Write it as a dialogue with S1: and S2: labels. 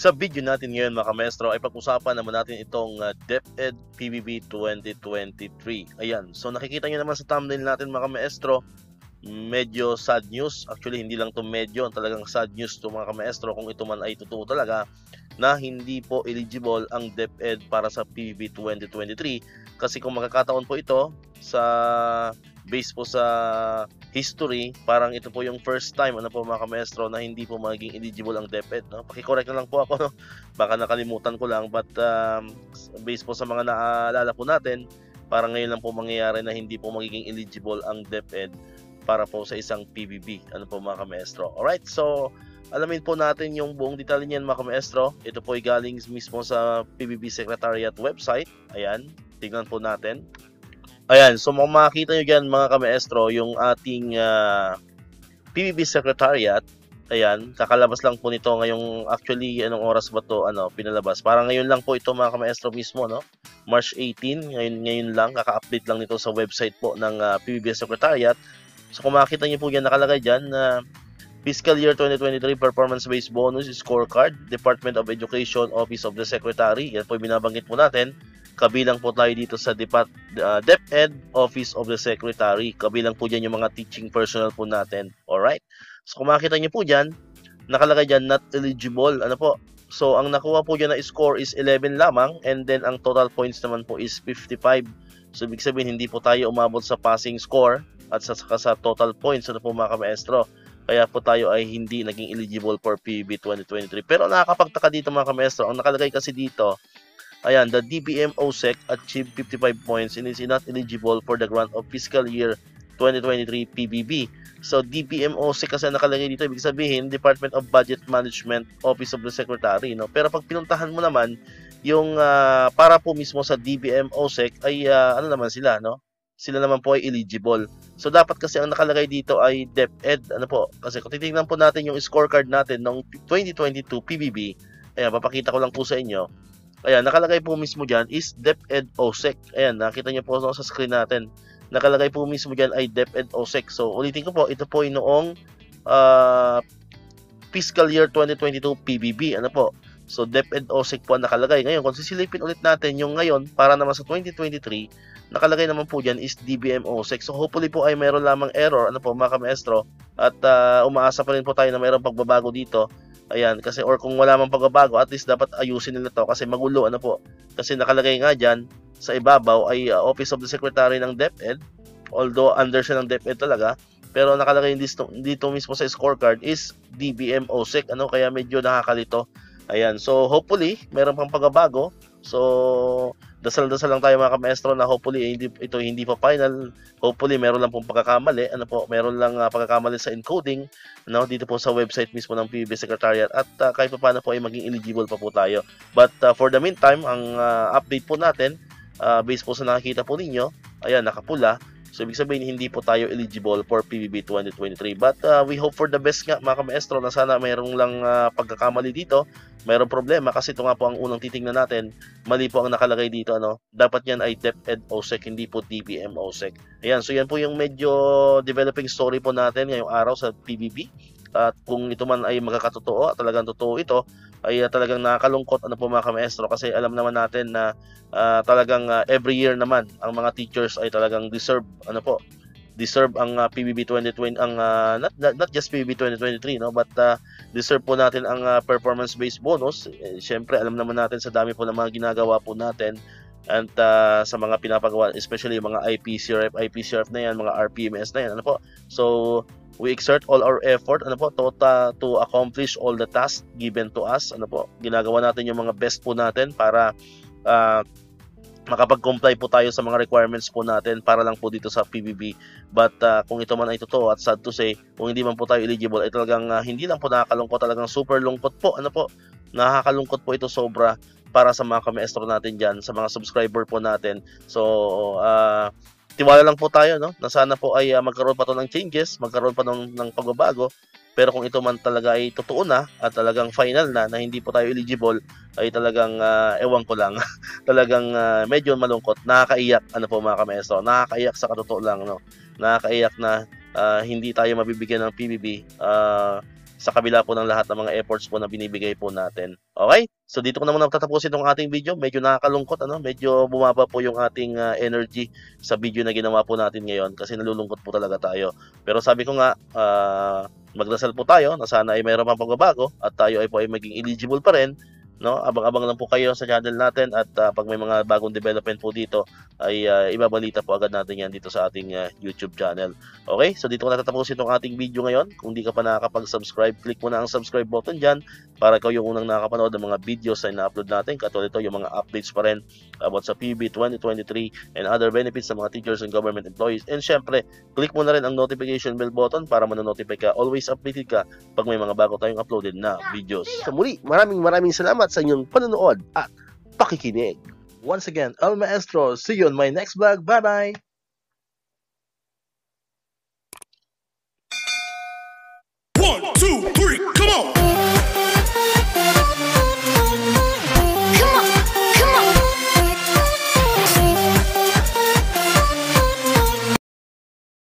S1: Sa video natin ngayon mga ka-maestro ay pag-usapan naman natin itong DepEd PBB 2023. Ayan, so nakikita nyo naman sa thumbnail natin mga ka-maestro, medyo sad news. Actually hindi lang to medyo, talagang sad news to mga ka-maestro kung ito man ay totoo talaga na hindi po eligible ang DepEd para sa PBB 2023. Kasi kung makakataon po ito sa base po sa history, parang ito po yung first time mga ka-maestro na hindi po magiging eligible ang DepEd, no? Paki-correct na lang po ako, no? Baka nakalimutan ko lang, but base po sa mga naalala po natin, parang ngayon lang po mangyayari na hindi po magiging eligible ang DepEd para po sa isang PBB mga ka-maestro. Alright, so alamin po natin yung buong detalye niyan mga ka-maestro. Ito po ay galing mismo sa PBB Secretariat website. Ayan, tignan po natin. Ayan, so makikita nyo dyan mga ka-maestro yung ating PBB Secretariat. Ayan, kakalabas lang po nito ngayong, actually anong oras ba to pinalabas? Parang ngayon lang po ito mga ka-maestro mismo, no? March 18, ngayon lang, kaka-update lang nito sa website po ng PBB Secretariat. So kung makikita nyo po yan, nakalagay dyan na Fiscal Year 2023 Performance-Based Bonus Scorecard, Department of Education, Office of the Secretary. Yan po yung binabanggit po natin. Kabilang po tayo dito sa DepEd, Office of the Secretary. Kabilang po dyan yung mga teaching personnel po natin. Alright? So kung makikita nyo po dyan, nakalagay dyan, not eligible. So ang nakuha po dyan na score is 11 lamang. And then ang total points naman po is 55. So ibig sabihin, hindi po tayo umabot sa passing score at sa total points po mga ka-maestro. Kaya po tayo ay hindi naging eligible for PBB 2023. Pero nakakapagtaka dito mga ka-maestro, ang nakalagay kasi dito, ayan, the DBM OSEC achieved 55 points and is not eligible for the grant of fiscal year 2023 PBB. So DBM OSEC kasi nakalagay dito, ibig sabihin Department of Budget Management, Office of the Secretary, no? Pero pag pinuntahan mo naman yung para po mismo sa DBM OSEC ay naman sila, no? Sila naman po ay eligible. So dapat kasi ang nakalagay dito ay DepEd, kasi kung titingnan po natin yung scorecard natin ng 2022 PBB, ayan, papakita ko lang po sa inyo. Ayan, nakalagay po mismo dyan is DepEd OSEC. Ayan, nakita nyo po sa screen natin. Nakalagay po mismo dyan ay DepEd OSEC. So, ulitin ko po, ito po ay noong fiscal year 2022 PBB. So, DepEd OSEC po ang nakalagay. Ngayon, kung sisilipin ulit natin yung ngayon, para naman sa 2023, nakalagay naman po dyan is DBM OSEC. So, hopefully po ay mayroon lamang error, mga ka-maestro. At umaasa pa rin po tayo na mayroong pagbabago dito. Ayan, kasi or kung wala mang pagbabago, at least dapat ayusin nila to kasi magulo, Kasi nakalagay nga dyan, sa ibabaw ay Office of the Secretary ng DepEd, although under siya ng DepEd talaga, pero nakalagay dito mismo sa scorecard is DBM OSEC, kaya medyo nakakalito. Ayan, so hopefully, meron pang pagbabago. So, dasal-dasal lang tayo mga ka-maestro na hopefully ito hindi pa final. Hopefully meron lang pong pagkakamali, meron lang pagkakamali sa encoding, dito po sa website mismo ng PBB Secretariat at kahit pa paano po ay maging eligible pa po tayo. But for the meantime, ang update po natin, based po sa nakikita po ninyo, ayan, nakapula. So, ibig sabihin, hindi po tayo eligible for PBB 2023. But we hope for the best nga, mga ka-maestro, na sana mayroong lang pagkakamali dito. Mayroong problema kasi ito nga po ang unang titingnan natin. Mali po ang nakalagay dito. Dapat yan ay DepEd OSEC, hindi po DBM OSEC. Ayan, so yan po yung medyo developing story po natin ngayong araw sa PBB. At kung ito man ay magkakatotoo, at talagang totoo ito, ay talagang nakakalungkot mga ka-maestro kasi alam naman natin na talagang every year naman ang mga teachers ay talagang deserve ang PBB 2020, ang not just PBB 2023, but deserve po natin ang performance-based bonus. Siyempre alam naman natin sa dami po ng mga ginagawa po natin and sa mga pinapagawa, especially mga IPCRF na yan, mga RPMS na yan, So we exert all our effort to accomplish all the tasks given to us. Ginagawa natin yung mga best po natin para makapag-comply po tayo sa mga requirements po natin para lang po dito sa PBB. But kung ito man ay totoo, at sad to say, kung hindi man po tayo eligible, ay talagang hindi lang po nakakalungkot, talagang super lungkot po. Nakakalungkot po ito sobra para sa mga ka-maestro natin dyan, sa mga subscriber po natin. So, tiwala lang po tayo, na sana po ay magkaroon pa to ng changes, magkaroon pa ng pagbabago. Pero kung ito man talaga ay totoo na at talagang final na hindi po tayo eligible, ay talagang ewan ko lang. Talagang medyo malungkot, nakakaiyak mga ka-maestro. Nakakaiyak sa katotoo lang, Nakakaiyak na hindi tayo mabibigyan ng PBB sa kabila po ng lahat ng mga efforts po na binibigay po natin. Okay? So dito ko na muna tatapusin itong ating video. Medyo nakakalungkot, medyo bumaba po yung ating energy sa video na ginawa po natin ngayon kasi nalulungkot po talaga tayo. Pero sabi ko nga, magdasal po tayo na sana ay mayroon pang pagbabago at tayo ay po ay maging eligible pa rin. No, abang-abang lang po kayo sa channel natin at pag may mga bagong development po dito ay ibabalita po agad natin yan dito sa ating YouTube channel. Okay, so dito ko natatapusin itong ating video ngayon. Kung di ka pa nakakapag-subscribe, click mo na ang subscribe button dyan para ikaw yung unang nakapanood ng mga videos na ina-upload natin. Katulad ito, yung mga updates pa rin about sa PBB 2023 and other benefits sa mga teachers and government employees. And syempre, click mo na rin ang notification bell button para manonotify ka, always updated ka pag may mga bago tayong uploaded na videos. Sa muli, maraming salamat sa inyong panonood at pakikinig. Once again, El Maestro. See you on my next vlog. Bye-bye!
S2: One, two.